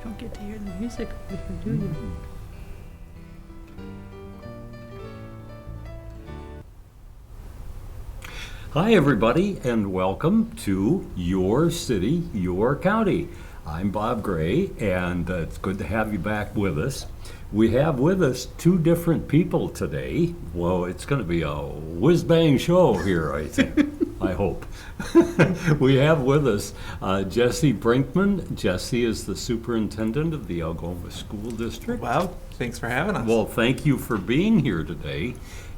You don't get to hear the music over here, do you? Hi, everybody, and welcome to Your City, Your County. I'm Bob Gray, and it's good to have you back with us. We have with us two different people today. Well, it's going to be a whiz-bang show here, I think. I hope. We have with us Jesse Brinkman. Jesse is the superintendent of the Algoma School District. Well, thanks for having us. Well, thank you for being here today.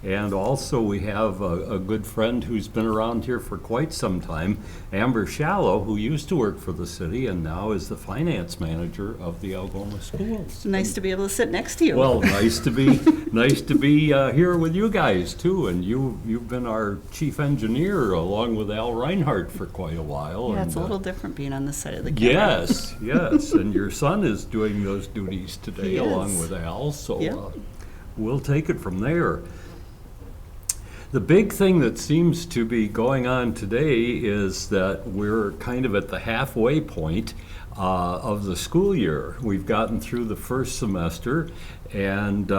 And also we have a good friend who's been around here for quite some time, Amber Shallow, who used to work for the city and now is the finance manager of the Algoma Schools. Nice to be able to sit next to you. Well, nice to be here with you guys too. And you've been our chief engineer along with Al Reinhardt for quite a while. Yeah, and, it's a little different being on this side of the camera. Yes. And your son is doing those duties today He along is. with Al. So Yep. We'll take it from there. The big thing that seems to be going on today is that we're kind of at the halfway point of the school year. We've gotten through the first semester, and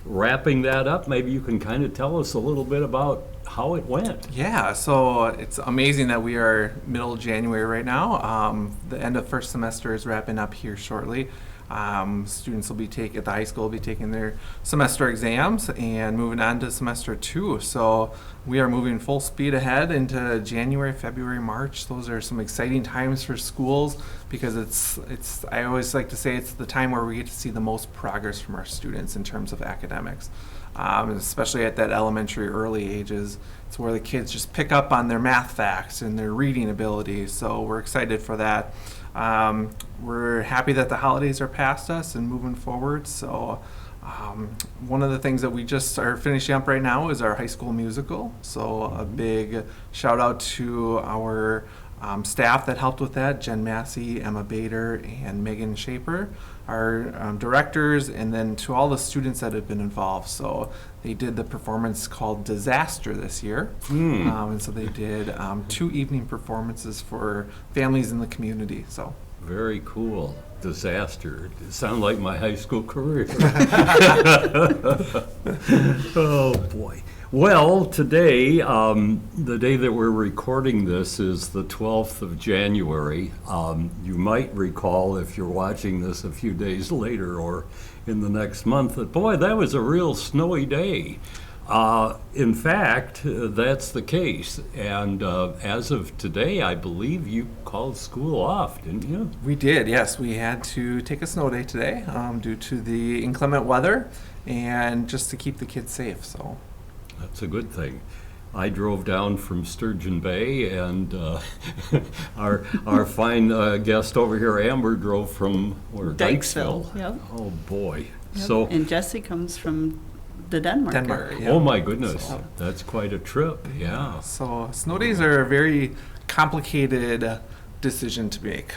wrapping that up, maybe you can kind of tell us a little bit about how it went. Yeah, so it's amazing that we are middle of January right now. The end of first semester is wrapping up here shortly. Students will be at the high school will be taking their semester exams and moving on to semester 2. So we are moving full speed ahead into January, February, March. Those are some exciting times for schools because it's I always like to say it's the time where we get to see the most progress from our students in terms of academics. Especially at that elementary early ages. It's where the kids just pick up on their math facts and their reading ability. So we're excited for that. We're happy that the holidays are past us and moving forward. So one of the things that we just are finishing up right now is our high school musical. So a big shout out to our staff that helped with that, Jen Massey, Emma Bader, and Megan Shaper, our directors, and then to all the students that have been involved. So they did the performance called Disaster this year. And so they did 2 evening performances for families in the community. So Very cool. Disaster. It sounded like my high school career. Oh, boy. Well, today, the day that we're recording this is the 12th of January. You might recall, if you're watching this a few days later or in the next month, that, boy, that was a real snowy day. In fact, that's the case. And as of today, I believe you called school off, didn't you? we did, yes. We had to take a snow day today due to the inclement weather and just to keep the kids safe. So. That's a good thing. I drove down from Sturgeon Bay, and our fine guest over here, Amber, drove from where? Dykesville. Yep. Oh boy! Yep. So, And Jesse comes from the Denmark area. yeah. oh my goodness, So- that's quite a trip. Yeah. So snow days are a very complicated decision to make.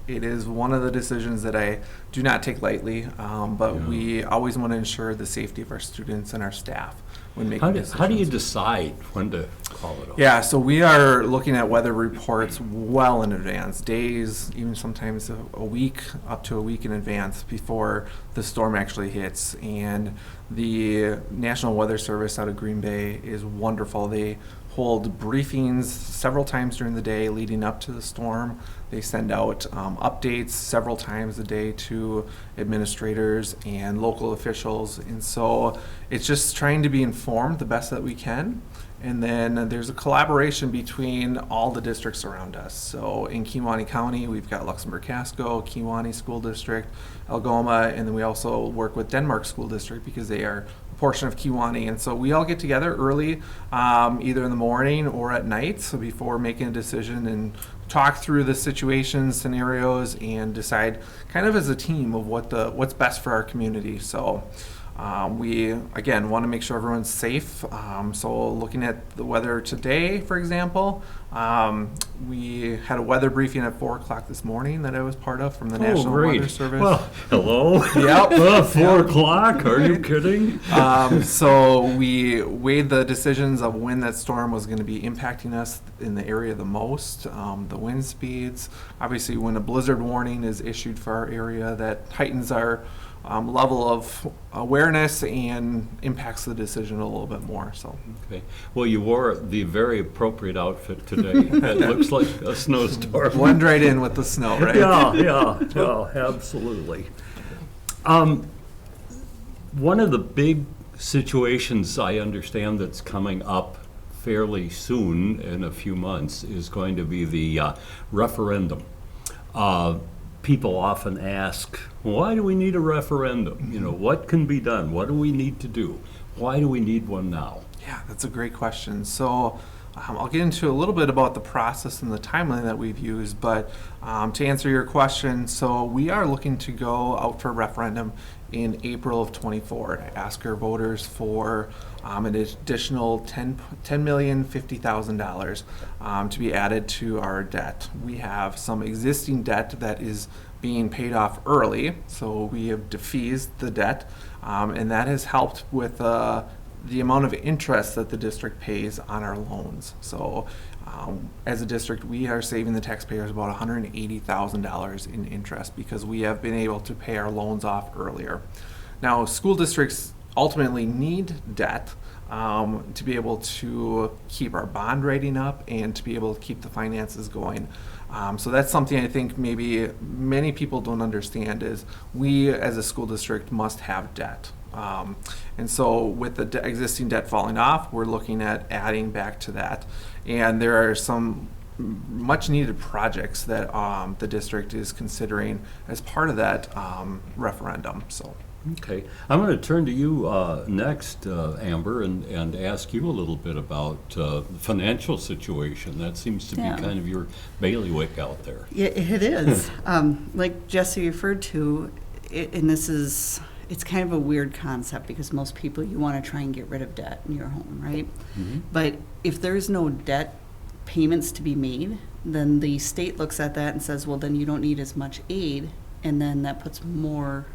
It is one of the decisions that I do not take lightly, but Yeah. we always want to ensure the safety of our students and our staff when making How do you decisions. decide when to call it off? Yeah, so we are looking at weather reports well in advance, days, even sometimes a week, up to a week in advance before the storm actually hits. And the National Weather Service out of Green Bay is wonderful. They hold briefings several times during the day leading up to the storm. They send out updates several times a day to administrators and local officials. And so it's just trying to be informed the best that we can. And then there's a collaboration between all the districts around us. So in Kewaunee County, we've got Luxembourg-Casco, Kewaunee School District, Algoma, and then we also work with Denmark School District because they are a portion of Kewaunee. And so we all get together early, either in the morning or at night, so before making a decision, and talk through the situations, scenarios, and decide kind of as a team of what's best for our community. So We, again, want to make sure everyone's safe. So looking at the weather today, for example, we had a weather briefing at 4 o'clock this morning that I was part of from the National Weather Service. Well, hello. Yep. 4 o'clock? Are you kidding? So we weighed the decisions of when that storm was going to be impacting us in the area the most, the wind speeds. Obviously, when a blizzard warning is issued for our area, that heightens our level of awareness and impacts the decision a little bit more. So, Okay. Well, you wore the very appropriate outfit today. It looks like a snowstorm. blend right in with the snow, right? Yeah, absolutely. One of the big situations I understand that's coming up fairly soon, in a few months, is going to be the referendum. People often ask, why do we need a referendum? You know, what can be done? What do we need to do? Why do we need one now? Yeah, that's a great question. So I'll get into a little bit about the process and the timeline that we've used, but to answer your question, so we are looking to go out for a referendum in April of 24 to ask our voters for an additional $10,050,000 to be added to our debt. We have some existing debt that is being paid off early, so we have defeased the debt, and that has helped with the amount of interest that the district pays on our loans. So as a district, we are saving the taxpayers about $180,000 in interest because we have been able to pay our loans off earlier. Now, school districts ultimately need debt to be able to keep our bond rating up and to be able to keep the finances going. So that's something I think maybe many people don't understand is we as a school district must have debt. And so with the existing debt falling off, we're looking at adding back to that. And there are some much needed projects that the district is considering as part of that referendum. So. Okay. I'm going to turn to you next, Amber, and ask you a little bit about the financial situation. That seems to be kind of your bailiwick out there. Yeah, it is. Like Jesse referred to, and it's kind of a weird concept because most people, you want to try and get rid of debt in your home, right? Mm-hmm. But if there's no debt payments to be made, then the state looks at that and says, well, then you don't need as much aid, and then that puts more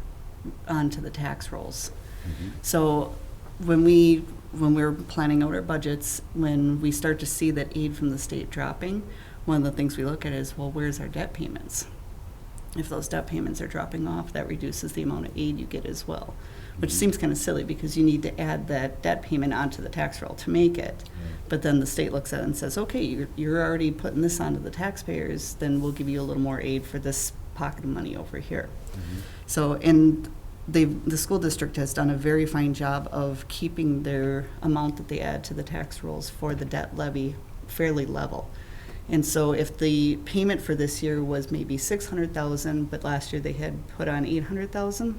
onto the tax rolls. Mm-hmm. So when we're planning out our budgets, when we start to see that aid from the state dropping, one of the things we look at is, well, where's our debt payments? If those debt payments are dropping off, that reduces the amount of aid you get as well, which seems kind of silly because you need to add that debt payment onto the tax roll to make it. But then the state looks at it and says, okay, you're already putting this onto the taxpayers, then we'll give you a little more aid for this pocket of money over here. Mm-hmm. So, and the school district has done a very fine job of keeping their amount that they add to the tax rolls for the debt levy fairly level. And so if the payment for this year was maybe $600,000, but last year they had put on $800,000,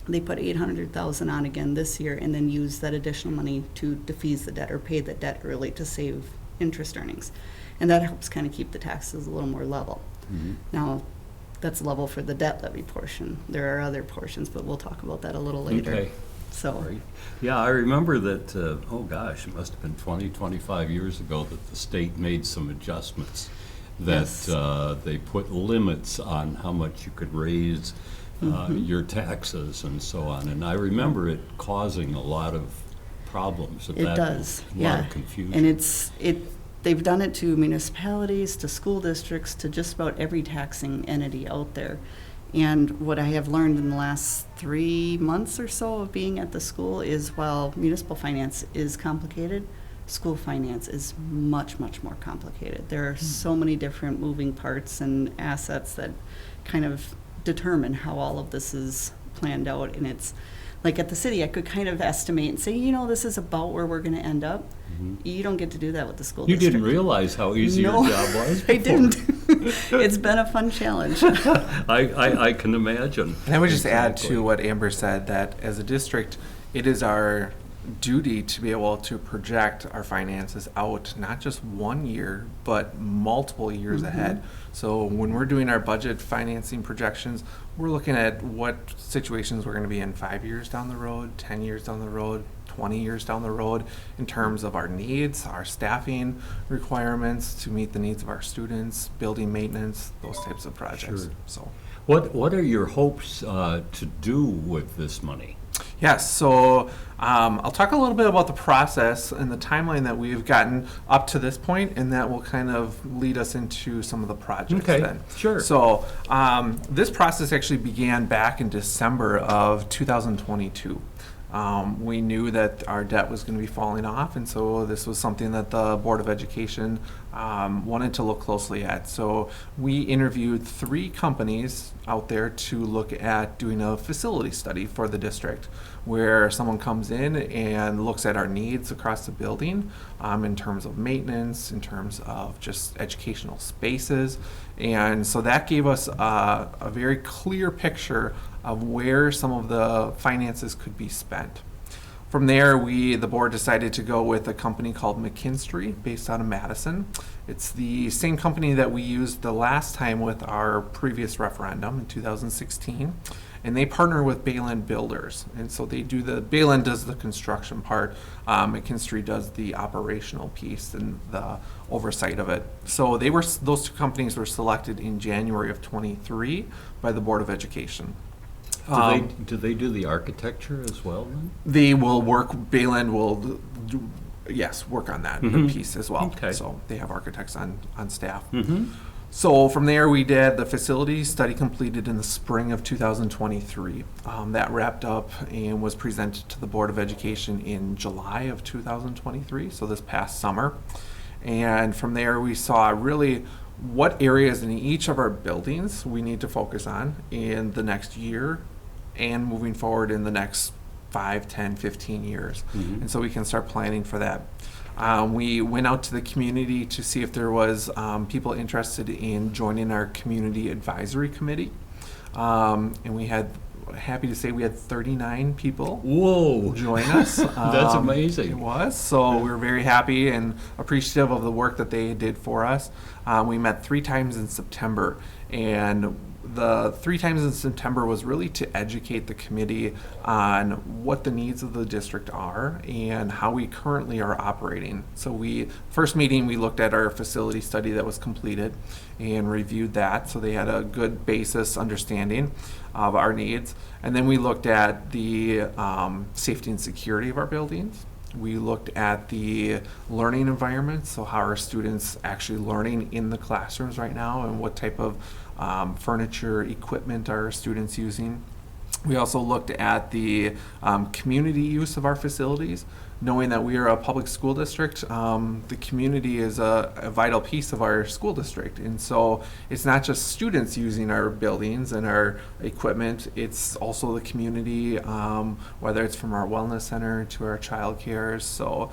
they put $800,000 on again this year and then use that additional money to defease the debt or pay the debt early to save interest earnings. And that helps kind of keep the taxes a little more level. Mm-hmm. Now, that's level for the debt levy portion. There are other portions, but we'll talk about that a little later. Okay. So, Right. Yeah, I remember that, it must have been 20, 25 years ago that the state made some adjustments. That Yes. they put limits on how much you could raise your taxes and so on. And I remember it causing a lot of problems at it that does, point, a lot yeah. of confusion. And they've done it to municipalities, to school districts, to just about every taxing entity out there. And what I have learned in the last 3 months or so of being at the school is while municipal finance is complicated, school finance is much, much more complicated. There are so many different moving parts and assets that kind of determine how all of this is planned out. And it's like at the city, I could kind of estimate and say, this is about where we're going to end up. Mm-hmm. You don't get to do that with the school You district. didn't realize how easy No, your job was I before. didn't. It's been a fun challenge. I can imagine. And I would just add Exactly. to what Amber said that as a district, it is our duty to be able to project our finances out, not just 1 year, but multiple years ahead. So when we're doing our budget financing projections, we're looking at what situations we're going to be in 5 years down the road, 10 years down the road, 20 years down the road in terms of our needs, our staffing requirements to meet the needs of our students, building maintenance, those types of projects. Sure. So. What are your hopes to do with this money? Yes, so I'll talk a little bit about the process and the timeline that we've gotten up to this point, and that will kind of lead us into some of the projects then. Sure. So this process actually began back in December of 2022. We knew that our debt was going to be falling off, and so this was something that the Board of Education wanted to look closely at. So we interviewed 3 companies out there to look at doing a facility study for the district, where someone comes in and looks at our needs across the building in terms of maintenance, in terms of just educational spaces. And so that gave us a very clear picture of where some of the finances could be spent. From there, the board decided to go with a company called McKinstry, based out of Madison. It's the same company that we used the last time with our previous referendum in 2016. And they partner with Bayland Builders. And so Bayland does the construction part, McKinstry does the operational piece and the oversight of it. So those 2 companies were selected in January of 23 by the Board of Education. Do they do the architecture as well then? Bayland will work on that piece as well. Okay. So they have architects on staff. Mm-hmm. So from there, we did the facility study completed in the spring of 2023. That wrapped up and was presented to the Board of Education in July of 2023, so this past summer. And from there, we saw really what areas in each of our buildings we need to focus on in the next year and moving forward in the next 5, 10, 15 years. Mm-hmm. And so we can start planning for that. We went out to the community to see if there was people interested in joining our community advisory committee. And we had, happy to say, we had 39 people join us. That's amazing. It was. So we were very happy and appreciative of the work that they did for us. We met 3 times in September, and the 3 times in September was really to educate the committee on what the needs of the district are and how we currently are operating. So first meeting, we looked at our facility study that was completed and reviewed that, so they had a good basis understanding of our needs. And then we looked at the safety and security of our buildings. We looked at the learning environment, so how are students actually learning in the classrooms right now, and what type of furniture, equipment are students using. We also looked at the community use of our facilities. Knowing that we are a public school district, the community is a vital piece of our school district. And so it's not just students using our buildings and our equipment, it's also the community, whether it's from our wellness center to our child care. So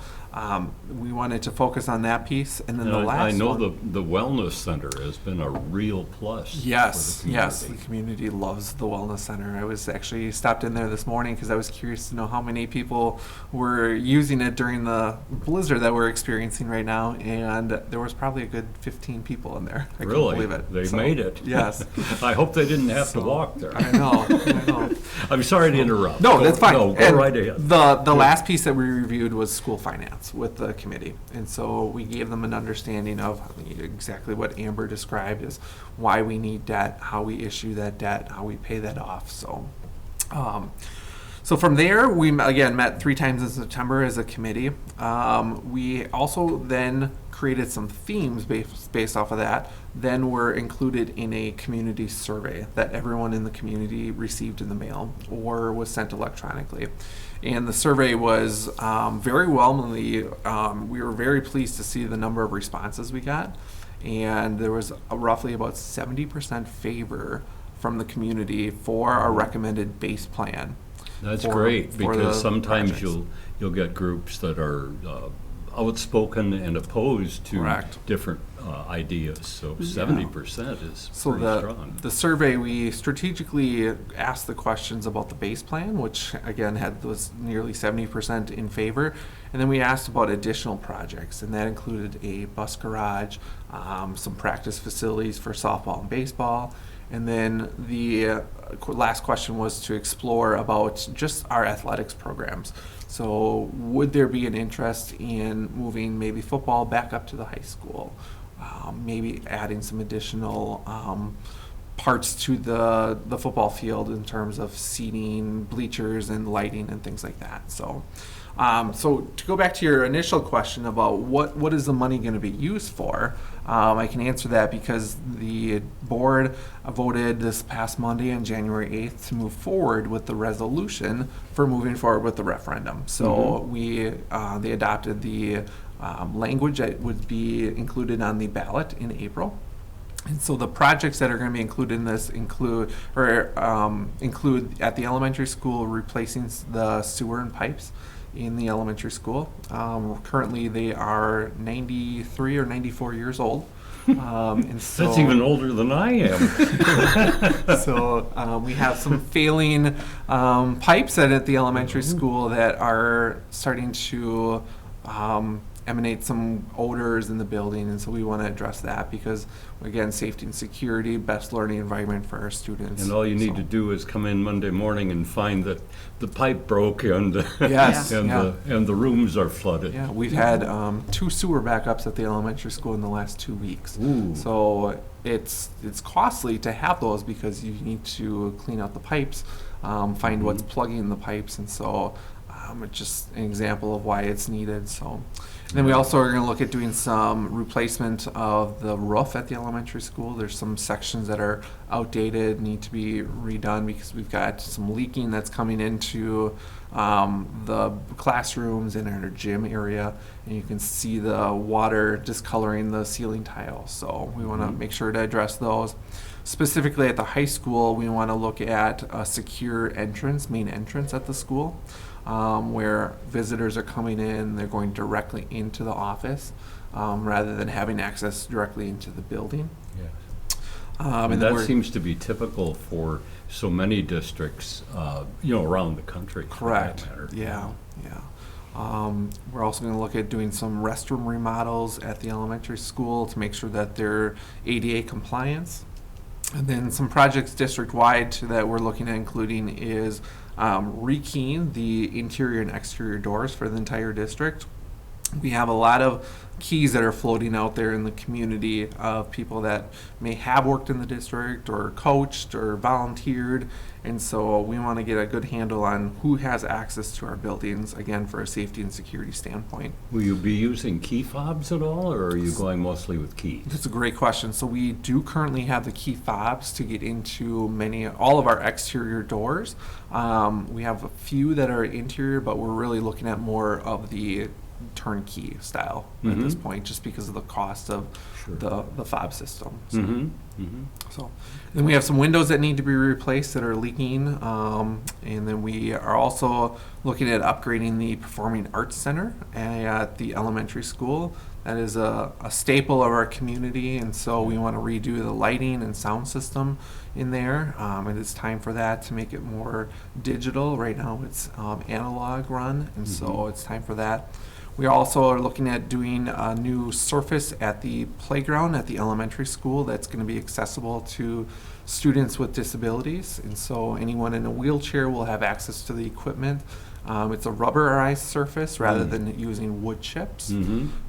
we wanted to focus on that piece. And then I know the wellness center has been a real plus. Yes, for the yes, community. the community loves the wellness center. I was actually stopped in there this morning because I was curious to know how many people were using it during the blizzard that we're experiencing right now, and there was probably a good 15 people in there. I couldn't Really? believe it. They So, made it. Yes. I hope they didn't have to walk there. I know. I'm sorry to interrupt. No, that's fine. No, go And right ahead. The last piece that we reviewed was school finance with the committee. And so we gave them an understanding of exactly what Amber described as why we need debt, how we issue that debt, how we pay that off. So from there, we again met 3 times in September as a committee. We also then created some themes based off of that. Then were included in a community survey that everyone in the community received in the mail or was sent electronically. And the survey was very overwhelmingly, we were very pleased to see the number of responses we got. And there was roughly about 70% favor from the community for our recommended base plan. That's great, because sometimes projects. you'll get groups that are outspoken and opposed to Correct. different ideas. So 70% is So pretty strong. the survey, we strategically asked the questions about the base plan, which again was nearly 70% in favor, and then we asked about additional projects, and that included a bus garage, some practice facilities for softball and baseball, and then the last question was to explore about just our athletics programs. So would there be an interest in moving maybe football back up to the high school? Maybe adding some additional parts to the football field in terms of seating, bleachers, and lighting and things like that. So to go back to your initial question about what is the money going to be used for, I can answer that because the board voted this past Monday on January 8th to move forward with the resolution for moving forward with the referendum. So they adopted the language that would be included on the ballot in April. And so the projects that are going to be included in this include at the elementary school replacing the sewer and pipes in the elementary school. Currently they are 93 or 94 years old. And so, That's even older than I am. so we have some failing pipes at the elementary school that are starting to emanate some odors in the building, and so we want to address that because, again, safety and security, best learning environment for our students. And all you need to do is come in Monday morning and find that the pipe broke and Yes, and the rooms are flooded. Yeah, we've had 2 sewer backups at the elementary school in the last 2 weeks. Ooh. So it's costly to have those because you need to clean out the pipes, find what's plugging the pipes, and so it's just an example of why it's needed. So. And then we also are going to look at doing some replacement of the roof at the elementary school. There's some sections that are outdated, need to be redone because we've got some leaking that's coming into the classrooms and our gym area, and you can see the water discoloring the ceiling tiles. So we want to make sure to address those. Specifically at the high school, we want to look at a secure entrance, main entrance at the school. Where visitors are coming in, they're going directly into the office rather than having access directly into the building. Yes. And that seems to be typical for so many districts, around the country. Correct. For that matter. Yeah. We're also going to look at doing some restroom remodels at the elementary school to make sure that they're ADA compliance. And then some projects district-wide that we're looking at including is rekeying the interior and exterior doors for the entire district. We have a lot of keys that are floating out there in the community of people that may have worked in the district or coached or volunteered, and so we want to get a good handle on who has access to our buildings, again, for a safety and security standpoint. Will you be using key fobs at all, or are you going mostly with keys? That's a great question. So we do currently have the key fobs to get into all of our exterior doors. We have a few that are interior, but we're really looking at more of the turnkey style at this point, just because of the cost of the fob system. So. So then we have some windows that need to be replaced that are leaking, and then we are also looking at upgrading the Performing Arts Center at the elementary school. That is a staple of our community, and so we want to redo the lighting and sound system in there. It is time for that to make it more digital. Right now it's analog run, and so it's time for that. We also are looking at doing a new surface at the playground at the elementary school that's going to be accessible to students with disabilities. And so anyone in a wheelchair will have access to the equipment. It's a rubberized surface rather than using wood chips.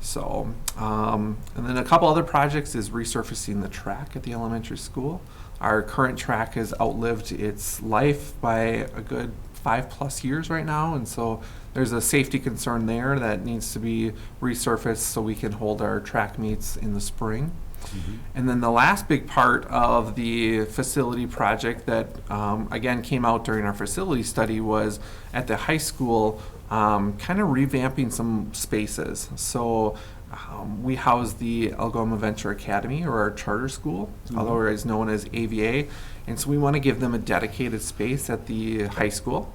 So, and then a couple other projects is resurfacing the track at the elementary school. Our current track has outlived its life by a good 5+ years right now, and so there's a safety concern there that needs to be resurfaced so we can hold our track meets in the spring. And then the last big part of the facility project that again came out during our facility study was at the high school, kind of revamping some spaces. So we house the Algoma Venture Academy, or our charter school, otherwise known as AVA, and so we want to give them a dedicated space at the high school.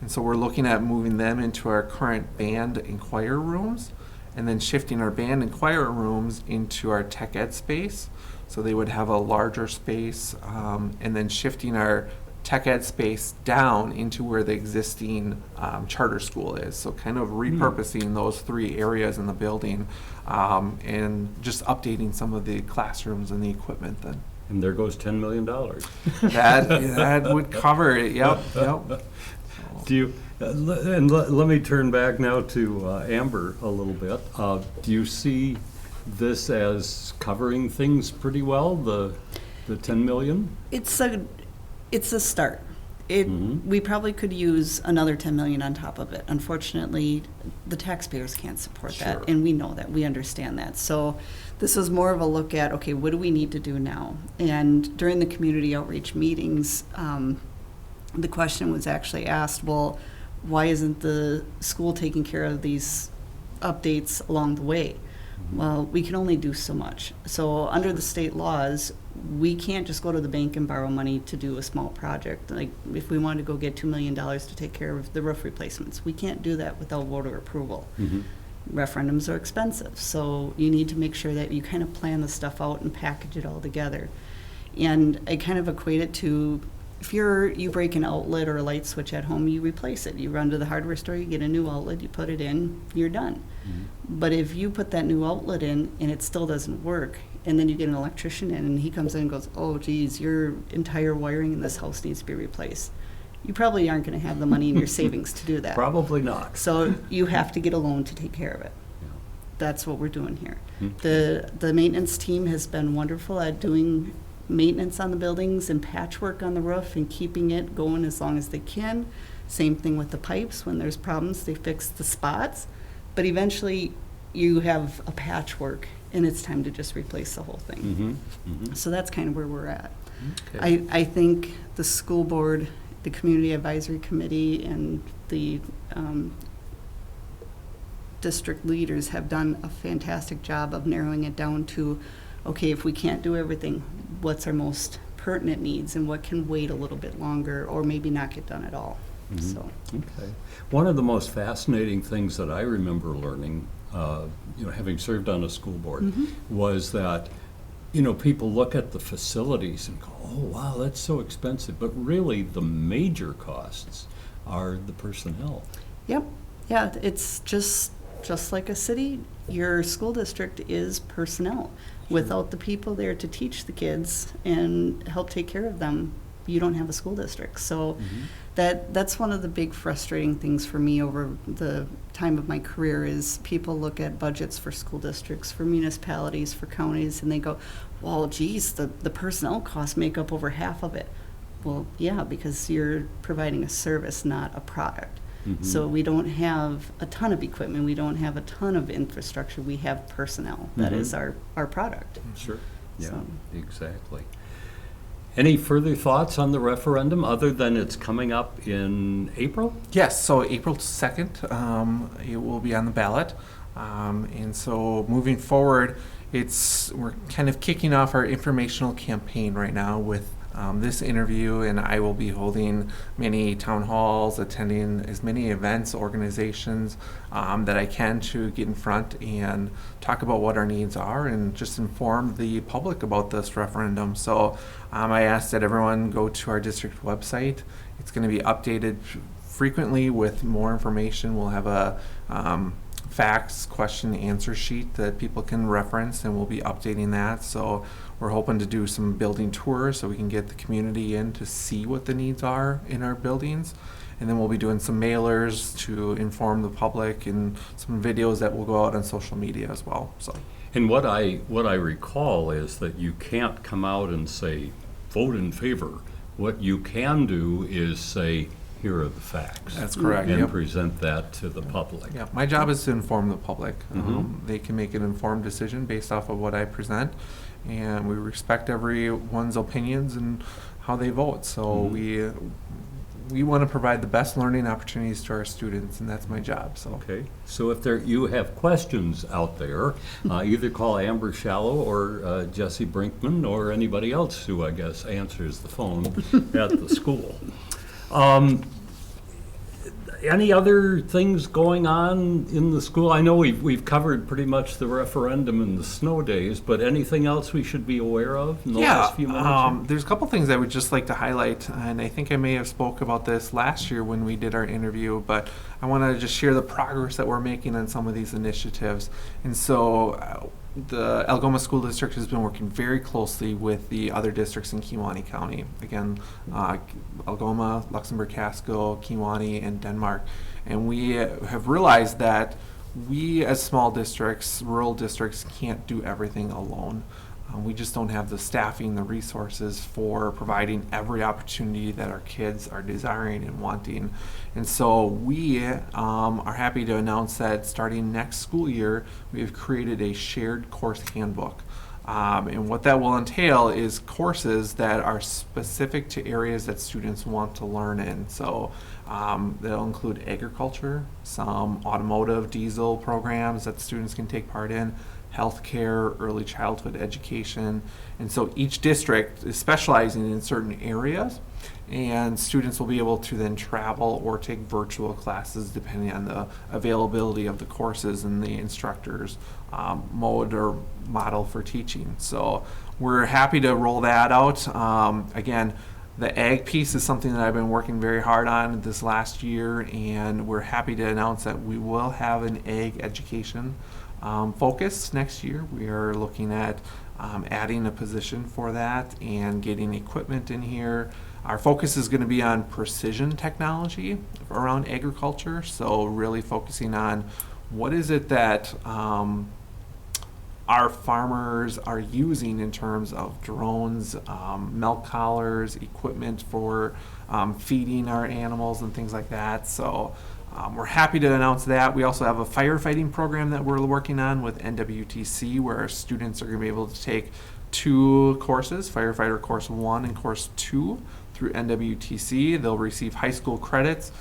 And so we're looking at moving them into our current band and choir rooms. and then shifting our band and choir rooms into our tech ed space. So they would have a larger space, and then shifting our tech ed space down into where the existing charter school is. So kind of repurposing those 3 areas in the building, and just updating some of the classrooms and the equipment then. And there goes $10 million. That would cover it, yep. Do you, let me turn back now to Amber a little bit. Do you see this as covering things pretty well, the 10 million? It's a start. We probably could use another 10 million on top of it. Unfortunately, the taxpayers can't support Sure. that, and we know that, we understand that. So this was more of a look at, okay, what do we need to do now? And during the community outreach meetings, the question was actually asked, well, why isn't the school taking care of these updates along the way? Well, we can only do so much. So under the state laws, we can't just go to the bank and borrow money to do a small project. Like if we wanted to go get $2 million to take care of the roof replacements, we can't do that without voter approval. Referendums are expensive, so you need to make sure that you kind of plan the stuff out and package it all together. And I kind of equate it to, if you break an outlet or a light switch at home, you replace it. You run to the hardware store, you get a new outlet, you put it in, you're done. But if you put that new outlet in and it still doesn't work, and then you get an electrician in and he comes in and goes, oh geez, your entire wiring in this house needs to be replaced, you probably aren't going to have the money in your savings to do that. Probably not. So you have to get a loan to take care of it. Yeah. That's what we're doing here. Okay. The maintenance team has been wonderful at doing maintenance on the buildings and patchwork on the roof and keeping it going as long as they can. Same thing with the pipes. When there's problems, they fix the spots. But eventually, you have a patchwork, and it's time to just replace the whole thing. So that's kind of where we're at. Okay. I think the school board, the community advisory committee, and the district leaders have done a fantastic job of narrowing it down to, okay, if we can't do everything, what's our most pertinent needs and what can wait a little bit longer or maybe not get done at all. So. Okay. One of the most fascinating things that I remember learning, having served on a school board, was that, people look at the facilities and go, oh, wow, that's so expensive. But really, the major costs are the personnel. Yep. Yeah, it's just like a city. Your school district is personnel. Without the people there to teach the kids and help take care of them, you don't have a school district. So that's one of the big frustrating things for me over the time of my career is people look at budgets for school districts, for municipalities, for counties, and they go, well, geez, the personnel costs make up over half of it. Well, yeah, because you're providing a service, not a product. So we don't have a ton of equipment. We don't have a ton of infrastructure. We have personnel. That is our product. Sure. Yeah, So. exactly. Any further thoughts on the referendum other than it's coming up in April? Yes, so April 2nd, it will be on the ballot. And so moving forward, we're kind of kicking off our informational campaign right now with this interview, and I will be holding many town halls, attending as many events, organizations that I can to get in front and talk about what our needs are and just inform the public about this referendum. So I asked that everyone go to our district website. It's going to be updated frequently with more information. We'll have a facts question answer sheet that people can reference, and we'll be updating that. So we're hoping to do some building tours so we can get the community in to see what the needs are in our buildings. And then we'll be doing some mailers to inform the public and some videos that will go out on social media as well. So. And what I recall is that you can't come out and say, vote in favor. What you can do is say, here are the facts. That's correct. And Yep. present that to the public. Yeah, my job is to inform the public. They can make an informed decision based off of what I present, and we respect everyone's opinions and how they vote. So we want to provide the best learning opportunities to our students, and that's my job. So. Okay, so if you have questions out there, either call Amber Shallow or Jesse Brinkman or anybody else who I guess answers the phone at the school. any other things going on in the school? I know we've covered pretty much the referendum and the snow days, but anything else we should be aware of in the last few minutes? There's a couple things I would just like to highlight, and I think I may have spoke about this last year when we did our interview, but I want to just share the progress that we're making on some of these initiatives. And so the Algoma School District has been working very closely with the other districts in Kewaunee County. Again, Algoma, Luxembourg, Casco, Kewaunee, and Denmark. And we have realized that we as small districts, rural districts, can't do everything alone. We just don't have the staffing, the resources for providing every opportunity that our kids are desiring and wanting. And so we are happy to announce that starting next school year, we have created a shared course handbook. And what that will entail is courses that are specific to areas that students want to learn in. So they'll include agriculture, some automotive, diesel programs that students can take part in, healthcare, early childhood education. And so each district is specializing in certain areas, and students will be able to then travel or take virtual classes depending on the availability of the courses and the instructor's mode or model for teaching. So we're happy to roll that out. Again, the ag piece is something that I've been working very hard on this last year, and we're happy to announce that we will have an ag education focus next year. We are looking at adding a position for that and getting equipment in here. Our focus is going to be on precision technology around agriculture, so really focusing on what is it that our farmers are using in terms of drones, milk collars, equipment for feeding our animals and things like that. So we're happy to announce that. We also have a firefighting program that we're working on with NWTC, where our students are going to be able to take 2 courses, Firefighter Course 1 and Course 2 through NWTC. They'll receive high school credits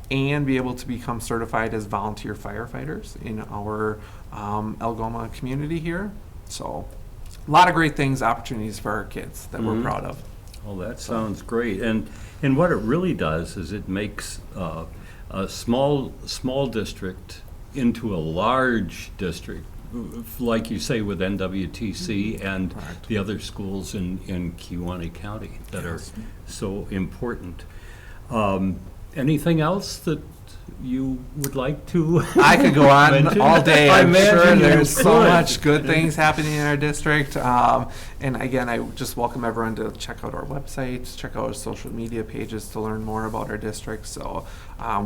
and be able to become certified as volunteer firefighters in our Algoma community here. So a lot of great things, opportunities for our kids that we're proud of. Well, that sounds great. And what it really does is it makes a small district into a large district, like you say, with NWTC and Correct. the other schools in Kewaunee County that are so important. Anything else that you would like to I could go on mention? all day. I I'm sure imagine you there's so could. much good things happening in our district. And again, I just welcome everyone to check out our website, check out our social media pages to learn more about our district. So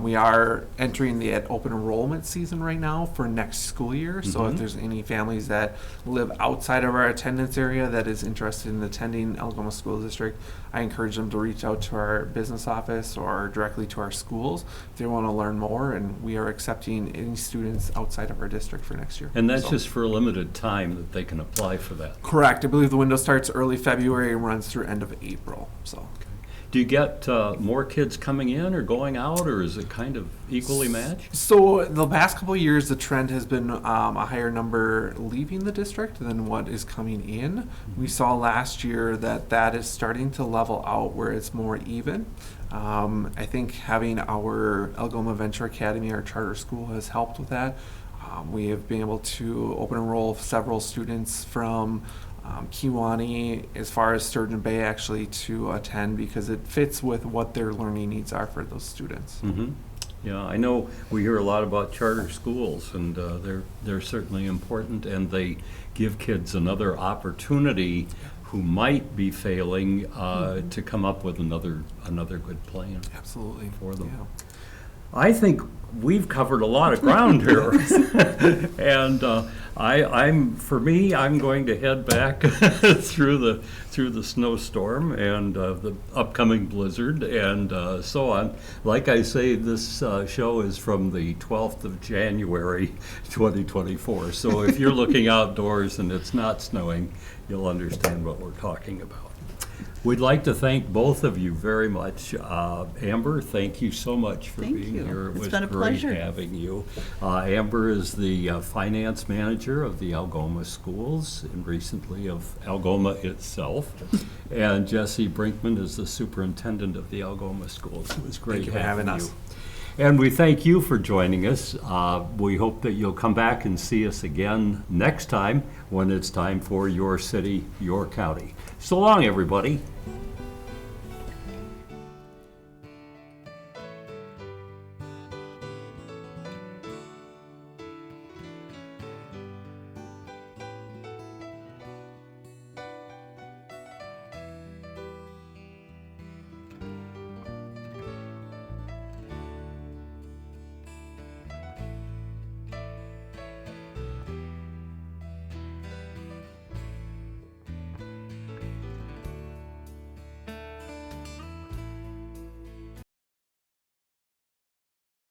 we are entering the open enrollment season right now for next school year. So if there's any families that live outside of our attendance area that is interested in attending Algoma School District, I encourage them to reach out to our business office or directly to our schools if they want to learn more. And we are accepting any students outside of our district for next year. And that's So- just for a limited time that they can apply for that. Correct. I believe the window starts early February and runs through end of April. So Do you get more kids coming in or going out, or is it kind of equally matched? So the past couple of years, the trend has been a higher number leaving the district than what is coming in. We saw last year that is starting to level out where it's more even. I think having our Algoma Venture Academy, our charter school, has helped with that. We have been able to open enroll several students from Kewaunee, as far as Sturgeon Bay, actually, to attend because it fits with what their learning needs are for those students. Yeah, I know we hear a lot about charter schools, and they're certainly important, and they give kids another opportunity who might be failing to come up with another good plan Absolutely. for them. Yeah. I think we've covered a lot of ground here, and I'm going to head back through the snowstorm and the upcoming blizzard and so on. Like I say, this show is from the 12th of January, 2024. So if you're looking outdoors and it's not snowing, you'll understand what we're talking about. We'd like to thank both of you very much. Amber, thank you so much for Thank being you. here. It It's was been a great pleasure. having you. Amber is the finance manager of the Algoma schools and recently of Algoma itself. And Jesse Brinkman is the superintendent of the Algoma schools. It was great Thank you for having you. us. And we thank you for joining us. We hope that you'll come back and see us again next time when it's time for your city, your county. So long, everybody.